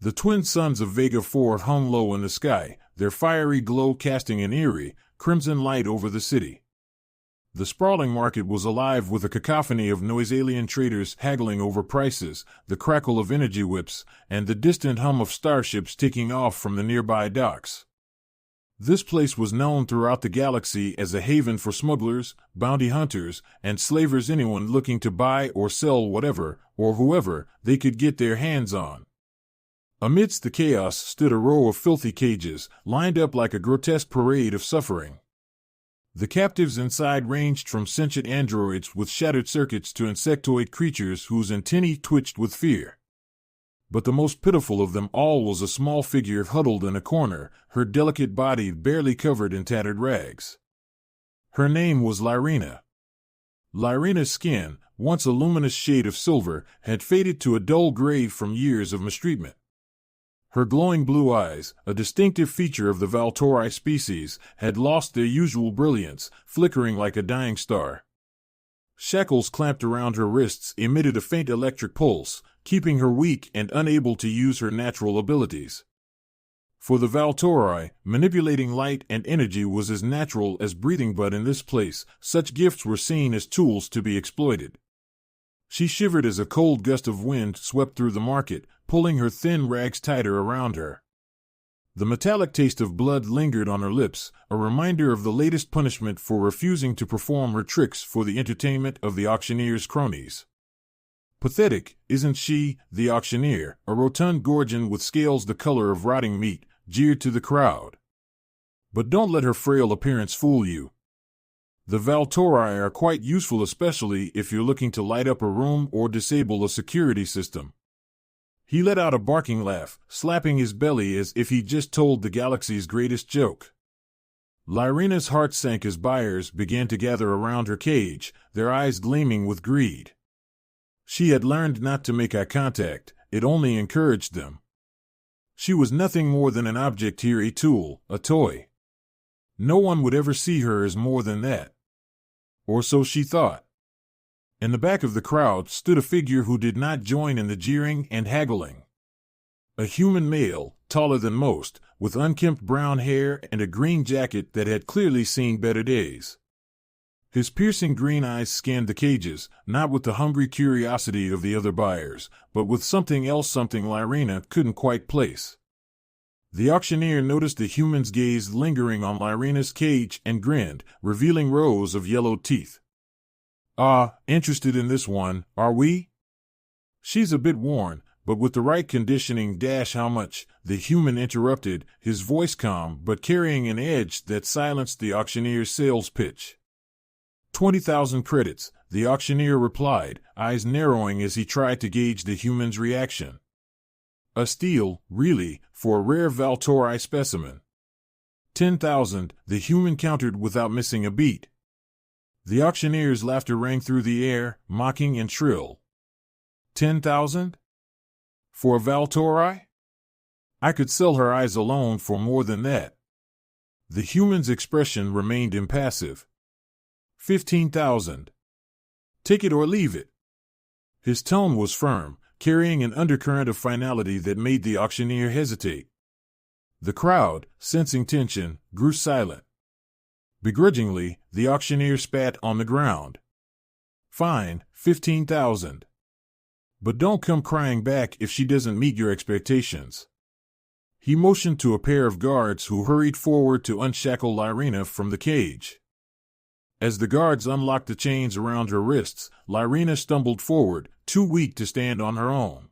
The twin suns of Vega 4 hung low in the sky, their fiery glow casting an eerie, crimson light over the city. The sprawling market was alive with a cacophony of noise-alien traders haggling over prices, the crackle of energy whips, and the distant hum of starships taking off from the nearby docks. This place was known throughout the galaxy as a haven for smugglers, bounty hunters, and slavers, anyone looking to buy or sell whatever, or whoever, they could get their hands on. Amidst the chaos stood a row of filthy cages, lined up like a grotesque parade of suffering. The captives inside ranged from sentient androids with shattered circuits to insectoid creatures whose antennae twitched with fear. But the most pitiful of them all was a small figure huddled in a corner, her delicate body barely covered in tattered rags. Her name was Lyrena. Lyrena's skin, once a luminous shade of silver, had faded to a dull gray from years of mistreatment. Her glowing blue eyes, a distinctive feature of the Valtori species, had lost their usual brilliance, flickering like a dying star. Shackles clamped around her wrists emitted a faint electric pulse, keeping her weak and unable to use her natural abilities. For the Valtori, manipulating light and energy was as natural as breathing, but in this place, such gifts were seen as tools to be exploited. She shivered as a cold gust of wind swept through the market, pulling her thin rags tighter around her. The metallic taste of blood lingered on her lips, a reminder of the latest punishment for refusing to perform her tricks for the entertainment of the auctioneer's cronies. Pathetic, isn't she? The auctioneer, a rotund Gorgon with scales the color of rotting meat, jeered to the crowd. But don't let her frail appearance fool you. The Valtori are quite useful, especially if you're looking to light up a room or disable a security system. He let out a barking laugh, slapping his belly as if he'd just told the galaxy's greatest joke. Lyrena's heart sank as buyers began to gather around her cage, their eyes gleaming with greed. She had learned not to make eye contact, it only encouraged them. She was nothing more than an object here, a tool, a toy. No one would ever see her as more than that. Or so she thought. In the back of the crowd stood a figure who did not join in the jeering and haggling. A human male, taller than most, with unkempt brown hair and a green jacket that had clearly seen better days. His piercing green eyes scanned the cages, not with the hungry curiosity of the other buyers, but with something else, something Lyrena couldn't quite place. The auctioneer noticed the human's gaze lingering on Lyrena's cage and grinned, revealing rows of yellow teeth. "Ah, interested in this one, are we? She's a bit worn, but with the right conditioning. How much?" the human interrupted, his voice calm but carrying an edge that silenced the auctioneer's sales pitch. 20,000 credits, the auctioneer replied, eyes narrowing as he tried to gauge the human's reaction. A steal, really, for a rare Valtori specimen. 10,000, the human countered without missing a beat. The auctioneer's laughter rang through the air, mocking and shrill. 10,000? For a Valtori? I could sell her eyes alone for more than that. The human's expression remained impassive. 15,000. Take it or leave it. His tone was firm, carrying an undercurrent of finality that made the auctioneer hesitate. The crowd, sensing tension, grew silent. Begrudgingly, the auctioneer spat on the ground. Fine, 15,000. But don't come crying back if she doesn't meet your expectations. He motioned to a pair of guards who hurried forward to unshackle Lyrena from the cage. As the guards unlocked the chains around her wrists, Lyrena stumbled forward, too weak to stand on her own.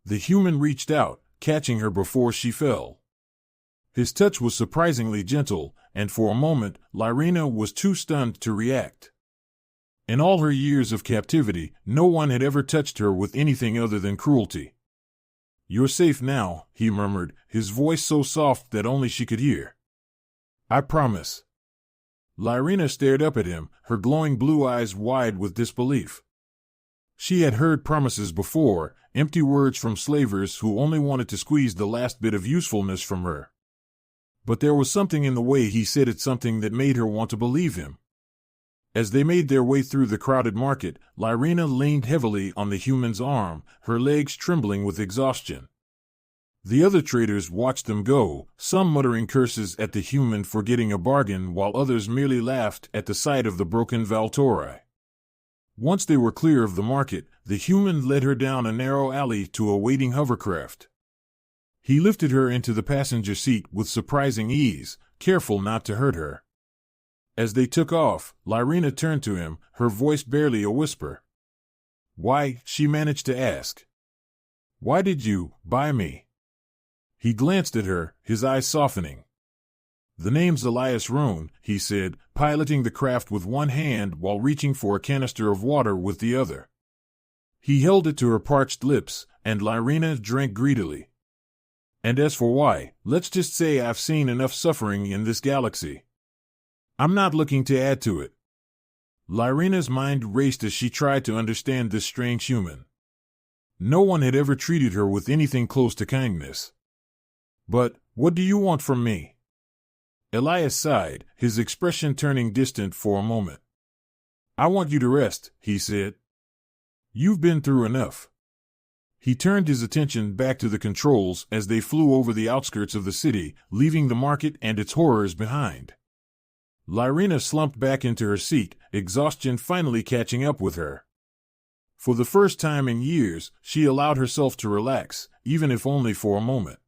The human reached out, catching her before she fell. His touch was surprisingly gentle, and for a moment, Lyrena was too stunned to react. In all her years of captivity, no one had ever touched her with anything other than cruelty. "You're safe now," he murmured, his voice so soft that only she could hear. "I promise." Lyrena stared up at him, her glowing blue eyes wide with disbelief. She had heard promises before, empty words from slavers who only wanted to squeeze the last bit of usefulness from her. But there was something in the way he said it, something that made her want to believe him. As they made their way through the crowded market, Lyrena leaned heavily on the human's arm, her legs trembling with exhaustion. The other traders watched them go, some muttering curses at the human for getting a bargain while others merely laughed at the sight of the broken Valtori. Once they were clear of the market, the human led her down a narrow alley to a waiting hovercraft. He lifted her into the passenger seat with surprising ease, careful not to hurt her. As they took off, Lyrina turned to him, her voice barely a whisper. "Why," she managed to ask. "Why did you buy me?" He glanced at her, his eyes softening. "The name's Elias Rohn," he said, piloting the craft with one hand while reaching for a canister of water with the other. He held it to her parched lips, and Lyrina drank greedily. "And as for why, let's just say I've seen enough suffering in this galaxy. I'm not looking to add to it." Lyrina's mind raced as she tried to understand this strange human. No one had ever treated her with anything close to kindness. "But, what do you want from me?" Elias sighed, his expression turning distant for a moment. "I want you to rest," he said. "You've been through enough." He turned his attention back to the controls as they flew over the outskirts of the city, leaving the market and its horrors behind. Lyrina slumped back into her seat, exhaustion finally catching up with her. For the first time in years, she allowed herself to relax, even if only for a moment.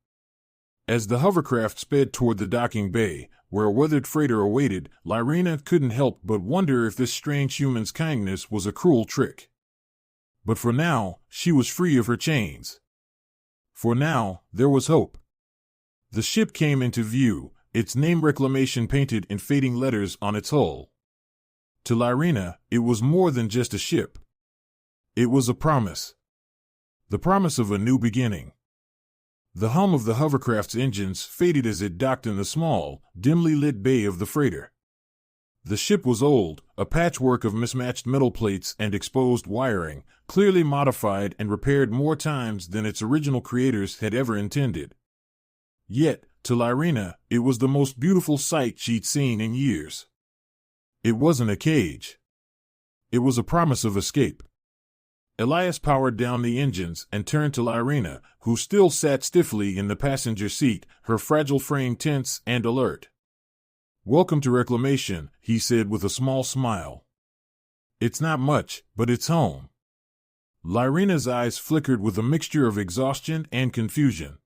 As the hovercraft sped toward the docking bay, where a weathered freighter awaited, Lyrina couldn't help but wonder if this strange human's kindness was a cruel trick. But for now, she was free of her chains. For now, there was hope. The ship came into view, its name reclamation painted in fading letters on its hull. To Lyrina, it was more than just a ship. It was a promise. The promise of a new beginning. The hum of the hovercraft's engines faded as it docked in the small, dimly lit bay of the freighter. The ship was old, a patchwork of mismatched metal plates and exposed wiring, clearly modified and repaired more times than its original creators had ever intended. Yet, to Lyrina, it was the most beautiful sight she'd seen in years. It wasn't a cage. It was a promise of escape. Elias powered down the engines and turned to Lyrina, who still sat stiffly in the passenger seat, her fragile frame tense and alert. "Welcome to Reclamation," he said with a small smile. "It's not much, but it's home." Lyrina's eyes flickered with a mixture of exhaustion and confusion.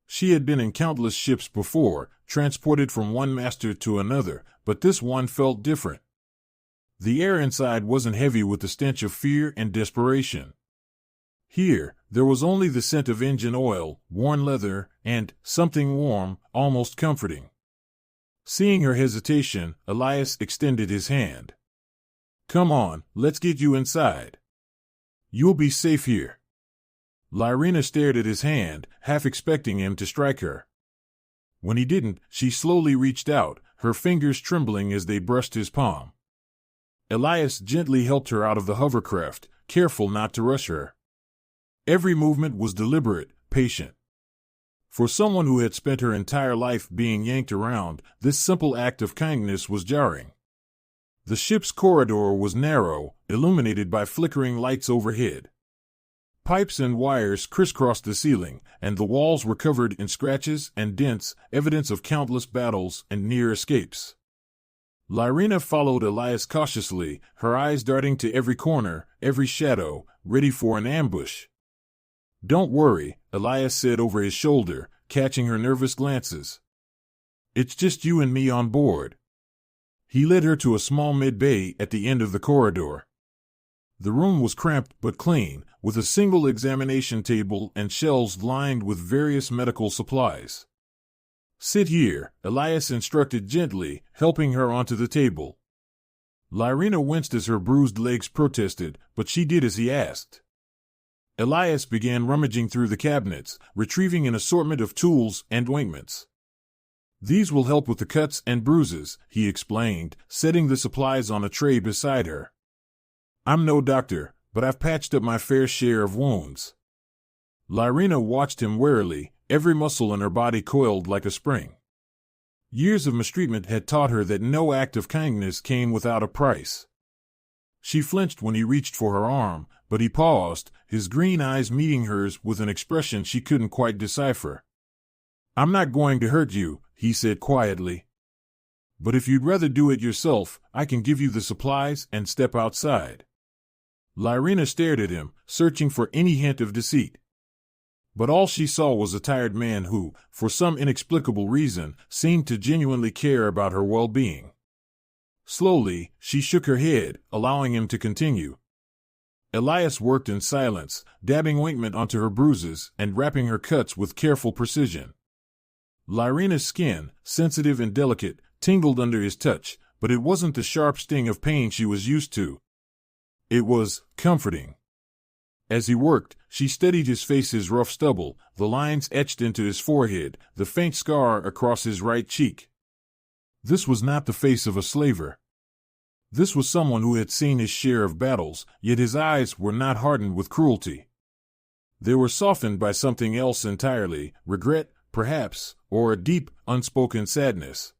She had been in countless ships before, transported from one master to another, but this one felt different. The air inside wasn't heavy with the stench of fear and desperation. Here, there was only the scent of engine oil, worn leather, and something warm, almost comforting. Seeing her hesitation, Elias extended his hand. "Come on, let's get you inside. You'll be safe here." Lyrina stared at his hand, half expecting him to strike her. When he didn't, she slowly reached out, her fingers trembling as they brushed his palm. Elias gently helped her out of the hovercraft, careful not to rush her. Every movement was deliberate, patient. For someone who had spent her entire life being yanked around, this simple act of kindness was jarring. The ship's corridor was narrow, illuminated by flickering lights overhead. Pipes and wires crisscrossed the ceiling, and the walls were covered in scratches and dents, evidence of countless battles and near escapes. Lyrina followed Elias cautiously, her eyes darting to every corner, every shadow, ready for an ambush. "Don't worry," Elias said over his shoulder, catching her nervous glances. "It's just you and me on board." He led her to a small mid-bay at the end of the corridor. The room was cramped but clean, with a single examination table and shelves lined with various medical supplies. "Sit here," Elias instructed gently, helping her onto the table. Lyrina winced as her bruised legs protested, but she did as he asked. Elias began rummaging through the cabinets, retrieving an assortment of tools and ointments. "These will help with the cuts and bruises," he explained, setting the supplies on a tray beside her. "I'm no doctor, but I've patched up my fair share of wounds." Lyrina watched him warily, every muscle in her body coiled like a spring. Years of mistreatment had taught her that no act of kindness came without a price. She flinched when he reached for her arm, but he paused, his green eyes meeting hers with an expression she couldn't quite decipher. "I'm not going to hurt you," he said quietly. "But if you'd rather do it yourself, I can give you the supplies and step outside." Lyrena stared at him, searching for any hint of deceit. But all she saw was a tired man who, for some inexplicable reason, seemed to genuinely care about her well-being. Slowly, she shook her head, allowing him to continue. Elias worked in silence, dabbing ointment onto her bruises and wrapping her cuts with careful precision. Lyrena's skin, sensitive and delicate, tingled under his touch, but it wasn't the sharp sting of pain she was used to. It was comforting. As he worked, she studied his face's rough stubble, the lines etched into his forehead, the faint scar across his right cheek. This was not the face of a slaver. This was someone who had seen his share of battles, yet his eyes were not hardened with cruelty. They were softened by something else entirely, regret, perhaps, or a deep, unspoken sadness.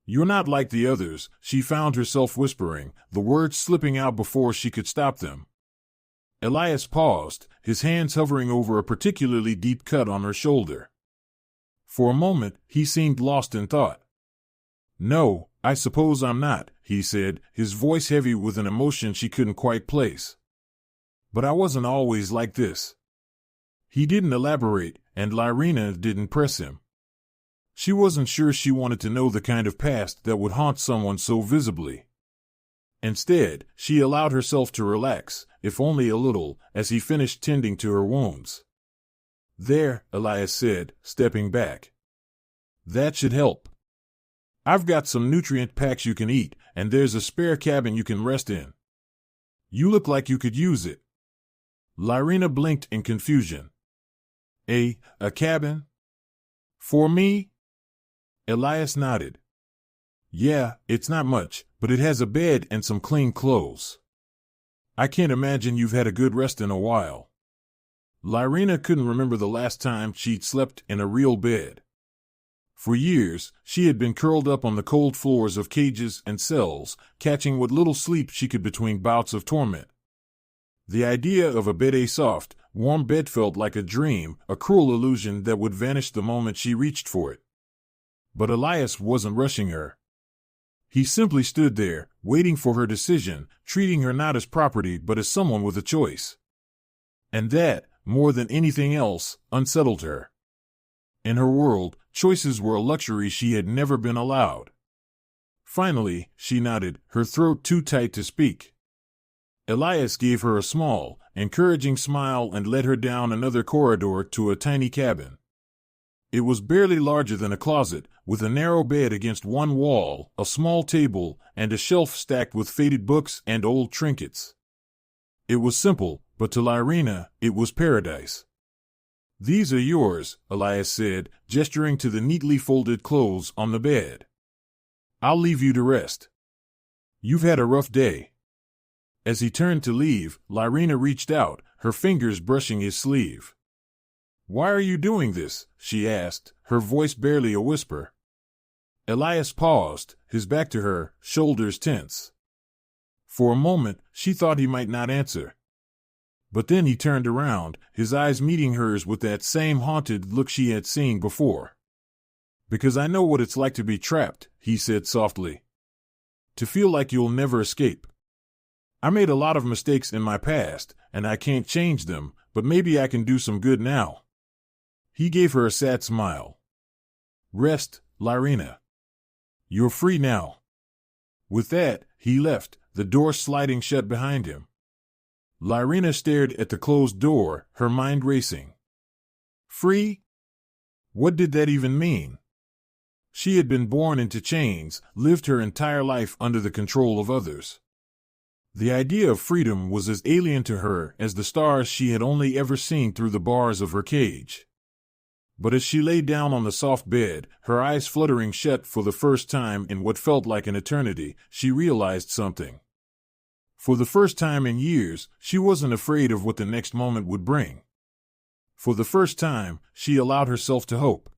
"You're not like the others," she found herself whispering, the words slipping out before she could stop them. Elias paused, his hands hovering over a particularly deep cut on her shoulder. For a moment, he seemed lost in thought. "No, I suppose I'm not," he said, his voice heavy with an emotion she couldn't quite place. "But I wasn't always like this." He didn't elaborate, and Lyrena didn't press him. She wasn't sure she wanted to know the kind of past that would haunt someone so visibly. Instead, she allowed herself to relax, if only a little, as he finished tending to her wounds. "There," Elias said, stepping back. "That should help. I've got some nutrient packs you can eat, and there's a spare cabin you can rest in. You look like you could use it." Lyrena blinked in confusion. A cabin? For me?" Elias nodded. "Yeah, it's not much, but it has a bed and some clean clothes. I can't imagine you've had a good rest in a while." Lyrena couldn't remember the last time she'd slept in a real bed. For years, she had been curled up on the cold floors of cages and cells, catching what little sleep she could between bouts of torment. The idea of a bed, soft, warm bed felt like a dream, a cruel illusion that would vanish the moment she reached for it. But Elias wasn't rushing her. He simply stood there, waiting for her decision, treating her not as property but as someone with a choice. And that, more than anything else, unsettled her. In her world, choices were a luxury she had never been allowed. Finally, she nodded, her throat too tight to speak. Elias gave her a small, encouraging smile and led her down another corridor to a tiny cabin. It was barely larger than a closet, with a narrow bed against one wall, a small table, and a shelf stacked with faded books and old trinkets. It was simple, but to Lyrena, it was paradise. "These are yours," Elias said, gesturing to the neatly folded clothes on the bed. "I'll leave you to rest. You've had a rough day." As he turned to leave, Lyrena reached out, her fingers brushing his sleeve. "Why are you doing this?" she asked, her voice barely a whisper. Elias paused, his back to her, shoulders tense. For a moment, she thought he might not answer. But then he turned around, his eyes meeting hers with that same haunted look she had seen before. "Because I know what it's like to be trapped," he said softly. "To feel like you'll never escape. I made a lot of mistakes in my past, and I can't change them, but maybe I can do some good now." He gave her a sad smile. "Rest, Lyrena. You're free now." With that, he left, the door sliding shut behind him. Lyrena stared at the closed door, her mind racing. Free? What did that even mean? She had been born into chains, lived her entire life under the control of others. The idea of freedom was as alien to her as the stars she had only ever seen through the bars of her cage. But as she lay down on the soft bed, her eyes fluttering shut for the first time in what felt like an eternity, she realized something. For the first time in years, she wasn't afraid of what the next moment would bring. For the first time, she allowed herself to hope.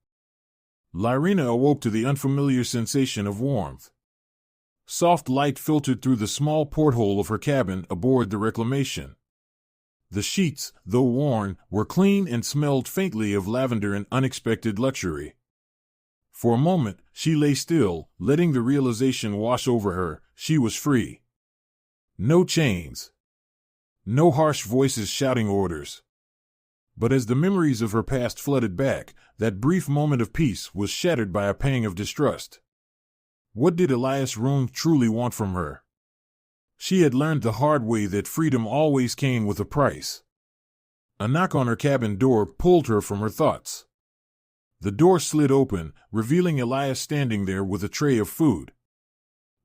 Lyrena awoke to the unfamiliar sensation of warmth. Soft light filtered through the small porthole of her cabin aboard the reclamation. The sheets, though worn, were clean and smelled faintly of lavender and unexpected luxury. For a moment, she lay still, letting the realization wash over her. She was free. No chains. No harsh voices shouting orders. But as the memories of her past flooded back, that brief moment of peace was shattered by a pang of distrust. What did Elias Roon truly want from her? She had learned the hard way that freedom always came with a price. A knock on her cabin door pulled her from her thoughts. The door slid open, revealing Elias standing there with a tray of food.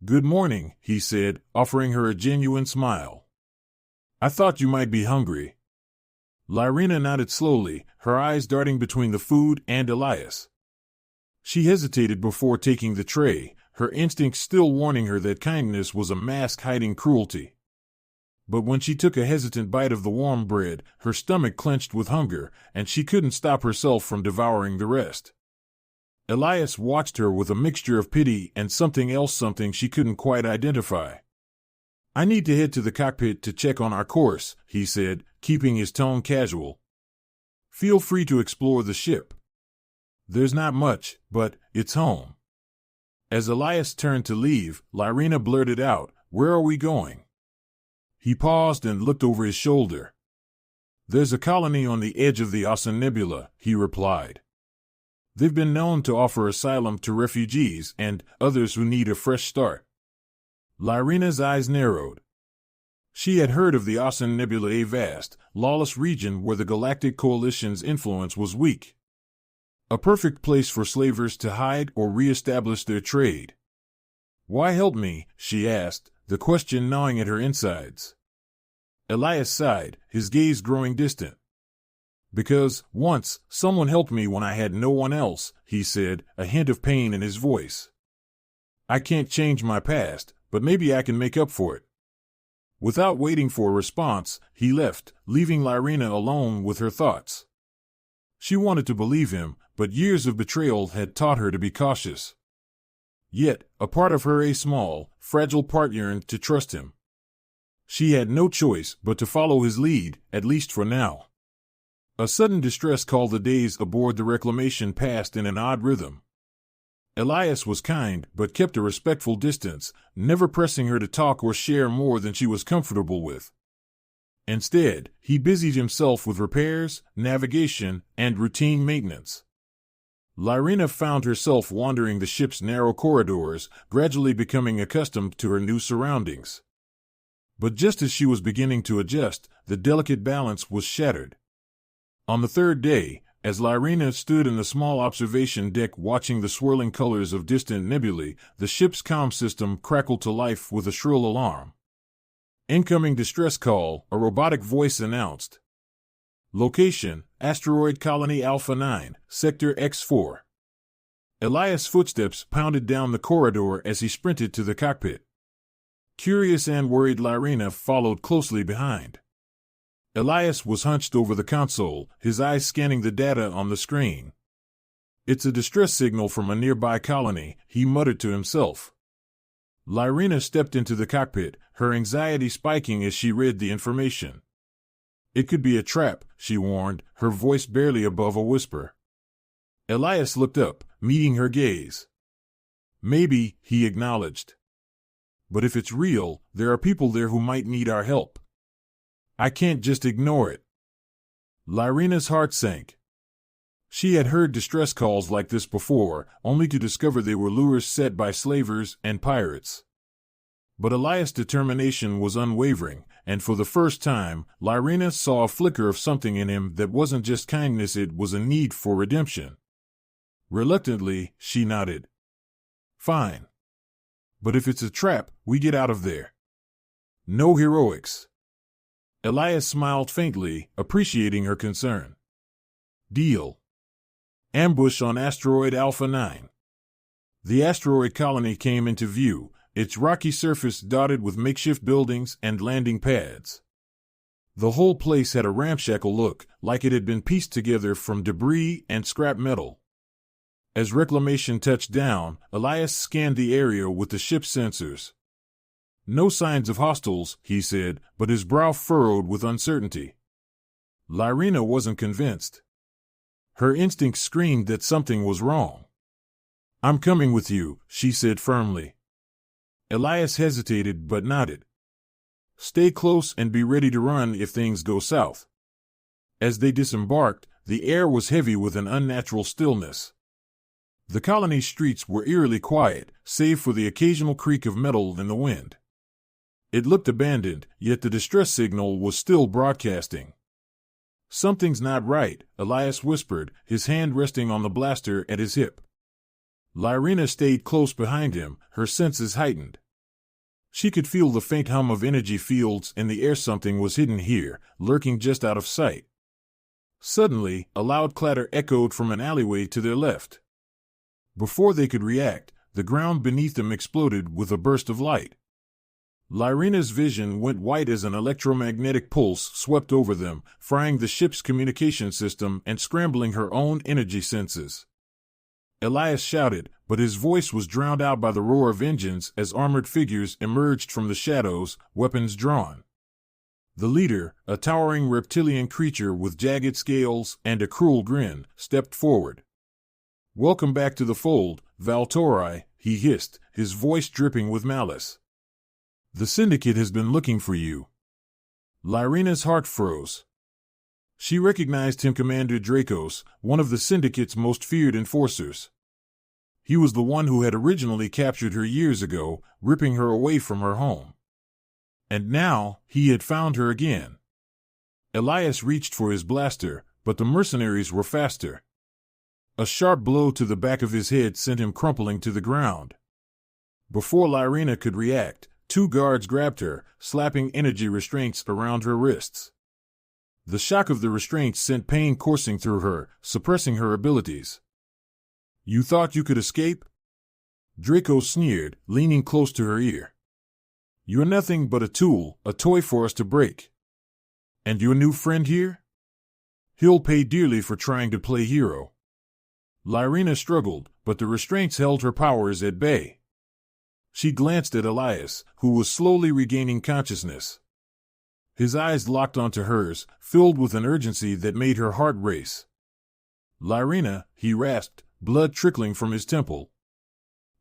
"Good morning," he said, offering her a genuine smile. "I thought you might be hungry." Lyrena nodded slowly, her eyes darting between the food and Elias. She hesitated before taking the tray, her instincts still warning her that kindness was a mask hiding cruelty. But when she took a hesitant bite of the warm bread, her stomach clenched with hunger, and she couldn't stop herself from devouring the rest. Elias watched her with a mixture of pity and something else she couldn't quite identify. "I need to head to the cockpit to check on our course," he said, keeping his tone casual. "Feel free to explore the ship. There's not much, but it's home." As Elias turned to leave, Lyrena blurted out, "Where are we going?" He paused and looked over his shoulder. "There's a colony on the edge of the Osan Nebula," he replied. "They've been known to offer asylum to refugees and others who need a fresh start." Lyrena's eyes narrowed. She had heard of the Osan Nebula, a vast, lawless region where the Galactic Coalition's influence was weak. A perfect place for slavers to hide or re-establish their trade. "Why help me?" she asked, the question gnawing at her insides. Elias sighed, his gaze growing distant. "Because, once, someone helped me when I had no one else," he said, a hint of pain in his voice. "I can't change my past, but maybe I can make up for it." Without waiting for a response, he left, leaving Lyrena alone with her thoughts. She wanted to believe him, but years of betrayal had taught her to be cautious. Yet, a part of her, a small, fragile part, yearned to trust him. She had no choice but to follow his lead, at least for now. A sudden distress call the days aboard the reclamation passed in an odd rhythm. Elias was kind, but kept a respectful distance, never pressing her to talk or share more than she was comfortable with. Instead, he busied himself with repairs, navigation, and routine maintenance. Lyrena found herself wandering the ship's narrow corridors, gradually becoming accustomed to her new surroundings. But just as she was beginning to adjust, the delicate balance was shattered. On the third day, as Lyrena stood in the small observation deck watching the swirling colors of distant nebulae, the ship's comm system crackled to life with a shrill alarm. "Incoming distress call," a robotic voice announced. "Location, Asteroid Colony Alpha 9, Sector X4. Elias' footsteps pounded down the corridor as he sprinted to the cockpit. Curious and worried Lyrena followed closely behind. Elias was hunched over the console, his eyes scanning the data on the screen. "It's a distress signal from a nearby colony," he muttered to himself. Lyrena stepped into the cockpit, her anxiety spiking as she read the information. "It could be a trap," she warned, her voice barely above a whisper. Elias looked up, meeting her gaze. "Maybe," he acknowledged. "But if it's real, there are people there who might need our help. I can't just ignore it." Lyrena's heart sank. She had heard distress calls like this before, only to discover they were lures set by slavers and pirates. But Elias' determination was unwavering, and for the first time, Lyrena saw a flicker of something in him that wasn't just kindness, it was a need for redemption. Reluctantly, she nodded. "Fine. But if it's a trap, we get out of there. No heroics." Elias smiled faintly, appreciating her concern. "Deal." Ambush on Asteroid Alpha 9. The asteroid colony came into view, its rocky surface dotted with makeshift buildings and landing pads. The whole place had a ramshackle look, like it had been pieced together from debris and scrap metal. As reclamation touched down, Elias scanned the area with the ship's sensors. "No signs of hostiles," he said, but his brow furrowed with uncertainty. Lyrina wasn't convinced. Her instinct screamed that something was wrong. I'm coming with you, she said firmly. Elias hesitated but nodded. Stay close and be ready to run if things go south. As they disembarked, the air was heavy with an unnatural stillness. The colony streets were eerily quiet, save for the occasional creak of metal in the wind. It looked abandoned, yet the distress signal was still broadcasting. Something's not right, Elias whispered, his hand resting on the blaster at his hip. Lyrina stayed close behind him, her senses heightened. She could feel the faint hum of energy fields in the air. Something was hidden here, lurking just out of sight. Suddenly, a loud clatter echoed from an alleyway to their left. Before they could react, the ground beneath them exploded with a burst of light. Lyrina's vision went white as an electromagnetic pulse swept over them, frying the ship's communication system and scrambling her own energy senses. Elias shouted, but his voice was drowned out by the roar of engines as armored figures emerged from the shadows, weapons drawn. The leader, a towering reptilian creature with jagged scales and a cruel grin, stepped forward. "Welcome back to the fold, Valtori," he hissed, his voice dripping with malice. "The Syndicate has been looking for you." Lyrina's heart froze. She recognized him, Commander Dracos, one of the Syndicate's most feared enforcers. He was the one who had originally captured her years ago, ripping her away from her home. And now, he had found her again. Elias reached for his blaster, but the mercenaries were faster. A sharp blow to the back of his head sent him crumpling to the ground. Before Lyrina could react, 2 guards grabbed her, slapping energy restraints around her wrists. The shock of the restraints sent pain coursing through her, suppressing her abilities. "You thought you could escape?" Draco sneered, leaning close to her ear. "You're nothing but a tool, a toy for us to break. And your new friend here? He'll pay dearly for trying to play hero." Lyrina struggled, but the restraints held her powers at bay. She glanced at Elias, who was slowly regaining consciousness. His eyes locked onto hers, filled with an urgency that made her heart race. "Lyrina," he rasped, blood trickling from his temple.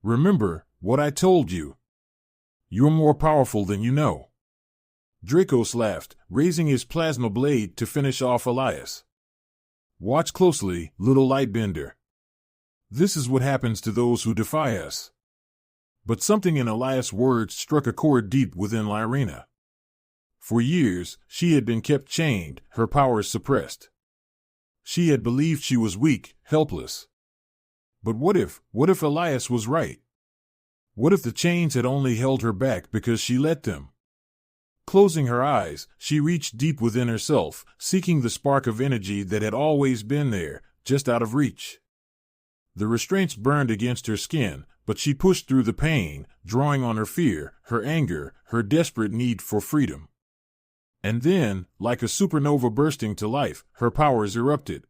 "Remember what I told you. You're more powerful than you know." Dracos laughed, raising his plasma blade to finish off Elias. "Watch closely, little lightbender. This is what happens to those who defy us." But something in Elias' words struck a chord deep within Lyrina. For years, she had been kept chained, her powers suppressed. She had believed she was weak, helpless. But what if Elias was right? What if the chains had only held her back because she let them? Closing her eyes, she reached deep within herself, seeking the spark of energy that had always been there, just out of reach. The restraints burned against her skin, but she pushed through the pain, drawing on her fear, her anger, her desperate need for freedom. And then, like a supernova bursting to life, her powers erupted.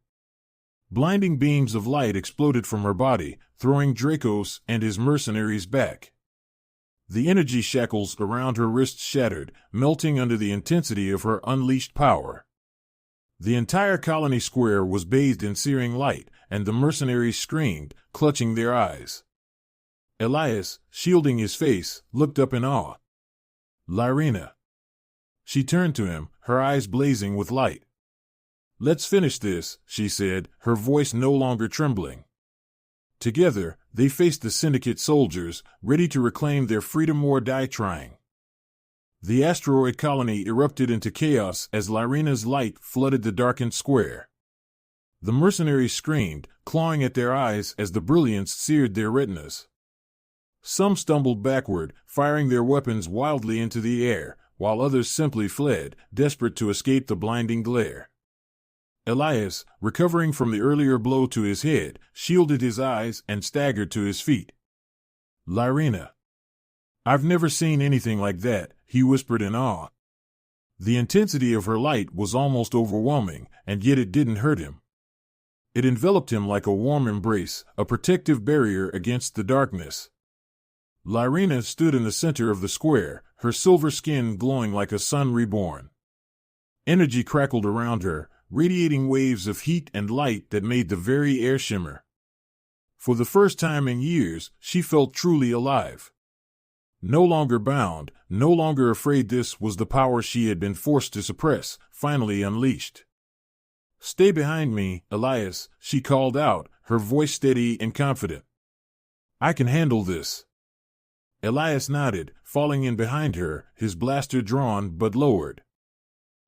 Blinding beams of light exploded from her body, throwing Dracos and his mercenaries back. The energy shackles around her wrists shattered, melting under the intensity of her unleashed power. The entire colony square was bathed in searing light, and the mercenaries screamed, clutching their eyes. Elias, shielding his face, looked up in awe. "Lyrina." She turned to him, her eyes blazing with light. "Let's finish this," she said, her voice no longer trembling. Together, they faced the Syndicate soldiers, ready to reclaim their freedom or die trying. The asteroid colony erupted into chaos as Lyrina's light flooded the darkened square. The mercenaries screamed, clawing at their eyes as the brilliance seared their retinas. Some stumbled backward, firing their weapons wildly into the air, while others simply fled, desperate to escape the blinding glare. Elias, recovering from the earlier blow to his head, shielded his eyes and staggered to his feet. "Lyrina. I've never seen anything like that," he whispered in awe. The intensity of her light was almost overwhelming, and yet it didn't hurt him. It enveloped him like a warm embrace, a protective barrier against the darkness. Lyrina stood in the center of the square, her silver skin glowing like a sun reborn. Energy crackled around her, radiating waves of heat and light that made the very air shimmer. For the first time in years, she felt truly alive. No longer bound, no longer afraid. This was the power she had been forced to suppress, finally unleashed. "Stay behind me, Elias," she called out, her voice steady and confident. "I can handle this." Elias nodded, falling in behind her, his blaster drawn but lowered.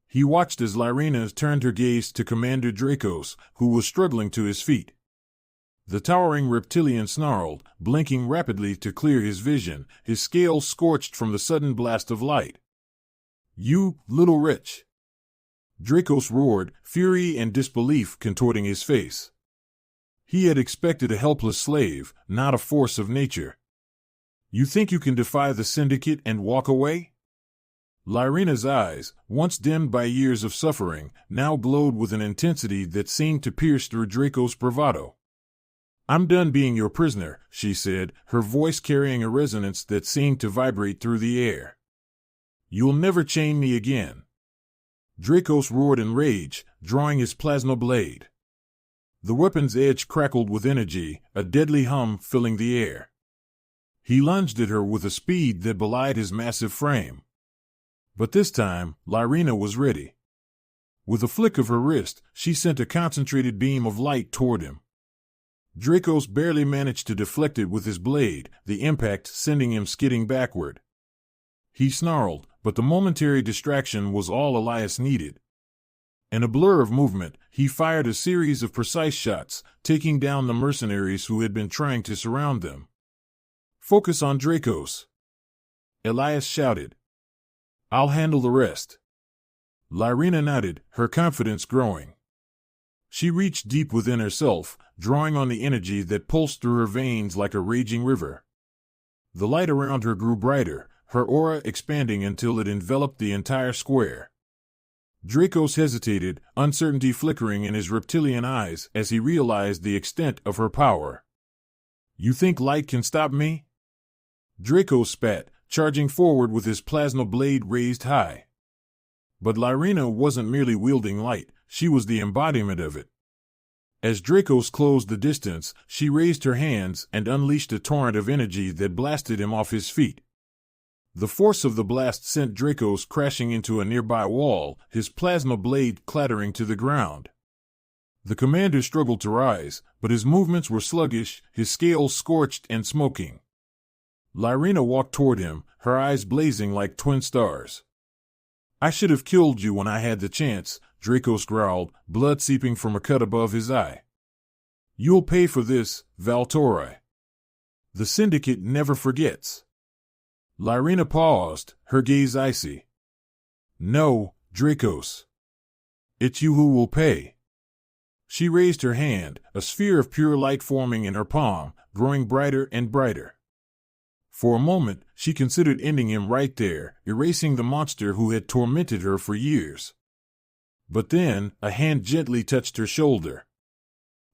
He watched as Lyrina turned her gaze to Commander Dracos, who was struggling to his feet. The towering reptilian snarled, blinking rapidly to clear his vision, his scales scorched from the sudden blast of light. "You, little wretch!" Dracos roared, fury and disbelief contorting his face. He had expected a helpless slave, not a force of nature. "You think you can defy the Syndicate and walk away?" Lyrina's eyes, once dimmed by years of suffering, now glowed with an intensity that seemed to pierce through Dracos' bravado. "I'm done being your prisoner," she said, her voice carrying a resonance that seemed to vibrate through the air. "You'll never chain me again." Dracos roared in rage, drawing his plasma blade. The weapon's edge crackled with energy, a deadly hum filling the air. He lunged at her with a speed that belied his massive frame. But this time, Lyrina was ready. With a flick of her wrist, she sent a concentrated beam of light toward him. Dracos barely managed to deflect it with his blade, the impact sending him skidding backward. He snarled, but the momentary distraction was all Elias needed. In a blur of movement, he fired a series of precise shots, taking down the mercenaries who had been trying to surround them. "Focus on Dracos," Elias shouted. "I'll handle the rest." Lyrina nodded, her confidence growing. She reached deep within herself, drawing on the energy that pulsed through her veins like a raging river. The light around her grew brighter, her aura expanding until it enveloped the entire square. Dracos hesitated, uncertainty flickering in his reptilian eyes as he realized the extent of her power. "You think light can stop me?" Dracos spat, charging forward with his plasma blade raised high. But Lyrina wasn't merely wielding light, she was the embodiment of it. As Dracos closed the distance, she raised her hands and unleashed a torrent of energy that blasted him off his feet. The force of the blast sent Dracos crashing into a nearby wall, his plasma blade clattering to the ground. The commander struggled to rise, but his movements were sluggish, his scales scorched and smoking. Lyrina walked toward him, her eyes blazing like twin stars. "I should have killed you when I had the chance," Dracos growled, blood seeping from a cut above his eye. "You'll pay for this, Valtori. The Syndicate never forgets." Lyrina paused, her gaze icy. "No, Dracos. It's you who will pay." She raised her hand, a sphere of pure light forming in her palm, growing brighter and brighter. For a moment, she considered ending him right there, erasing the monster who had tormented her for years. But then, a hand gently touched her shoulder.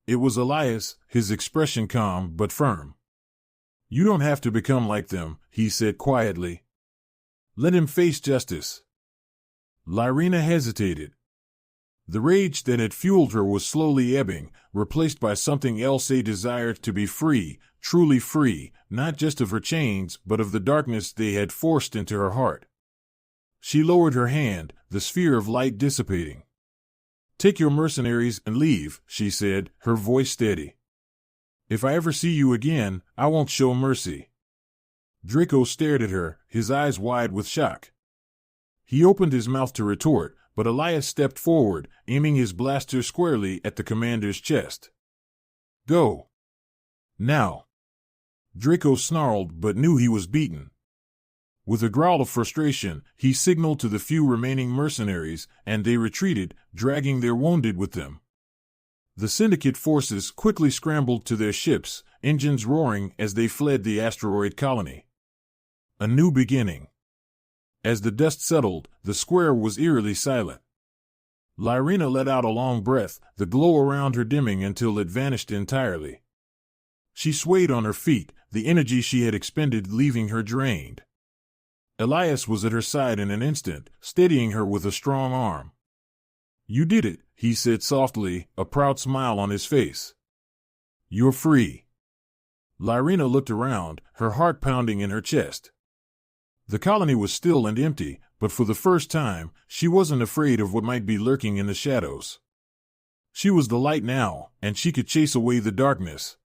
It was Elias, his expression calm but firm. "You don't have to become like them," he said quietly. "Let him face justice." Lyrina hesitated. The rage that had fueled her was slowly ebbing, replaced by something else, a desire to be free, truly free, not just of her chains but of the darkness they had forced into her heart. She lowered her hand, the sphere of light dissipating. "Take your mercenaries and leave," she said, her voice steady. "If I ever see you again, I won't show mercy." Draco stared at her, his eyes wide with shock. He opened his mouth to retort, but Elias stepped forward, aiming his blaster squarely at the commander's chest. "Go. Now." Draco snarled but knew he was beaten. With a growl of frustration, he signaled to the few remaining mercenaries, and they retreated, dragging their wounded with them. The Syndicate forces quickly scrambled to their ships, engines roaring as they fled the asteroid colony. A new beginning. As the dust settled, the square was eerily silent. Lyrina let out a long breath, the glow around her dimming until it vanished entirely. She swayed on her feet, the energy she had expended leaving her drained. Elias was at her side in an instant, steadying her with a strong arm. "You did it," he said softly, a proud smile on his face. You're free. Lyrena looked around, her heart pounding in her chest. The colony was still and empty, but for the first time, she wasn't afraid of what might be lurking in the shadows. She was the light now, and she could chase away the darkness.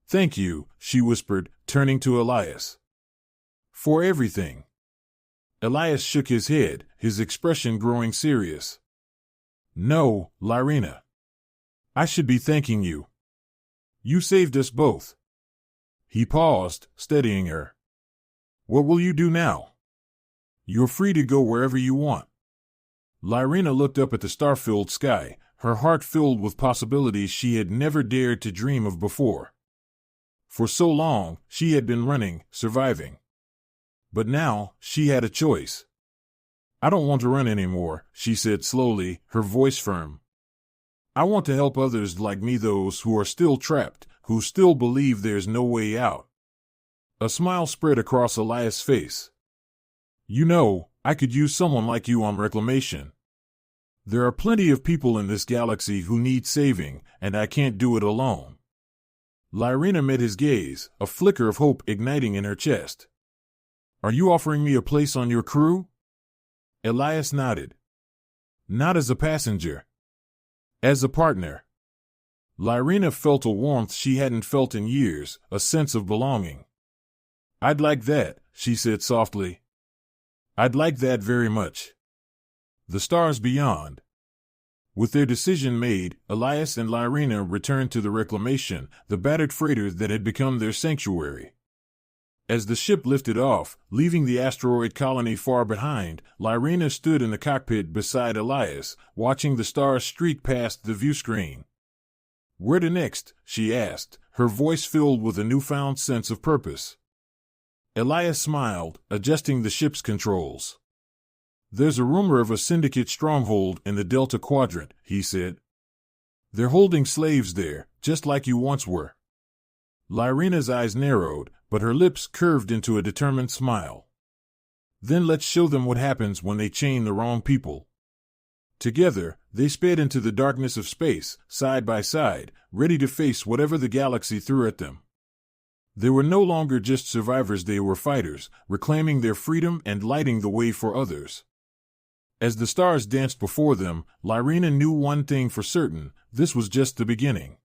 Thank you, she whispered, turning to Elias. For everything. Elias shook his head, his expression growing serious. No, Lyrena. I should be thanking you. You saved us both. He paused, steadying her. What will you do now? You're free to go wherever you want. Lyrena looked up at the star-filled sky, her heart filled with possibilities she had never dared to dream of before. For so long, she had been running, surviving. But now, she had a choice. I don't want to run anymore, she said slowly, her voice firm. I want to help others like me, those who are still trapped, who still believe there's no way out. A smile spread across Elias' face. You know, I could use someone like you on Reclamation. There are plenty of people in this galaxy who need saving, and I can't do it alone. Lyrena met his gaze, a flicker of hope igniting in her chest. Are you offering me a place on your crew? Elias nodded. Not as a passenger. As a partner. Lyrena felt a warmth she hadn't felt in years, a sense of belonging. I'd like that, she said softly. I'd like that very much. The stars beyond. With their decision made, Elias and Lyrena returned to the Reclamation, the battered freighter that had become their sanctuary. As the ship lifted off, leaving the asteroid colony far behind, Lyrena stood in the cockpit beside Elias, watching the stars streak past the viewscreen. Where to next? She asked, her voice filled with a newfound sense of purpose. Elias smiled, adjusting the ship's controls. There's a rumor of a syndicate stronghold in the Delta Quadrant, he said. They're holding slaves there, just like you once were. Lyrena's eyes narrowed, but her lips curved into a determined smile. Then let's show them what happens when they chain the wrong people. Together, they sped into the darkness of space, side by side, ready to face whatever the galaxy threw at them. They were no longer just survivors, they were fighters, reclaiming their freedom and lighting the way for others. As the stars danced before them, Lyrena knew one thing for certain: this was just the beginning.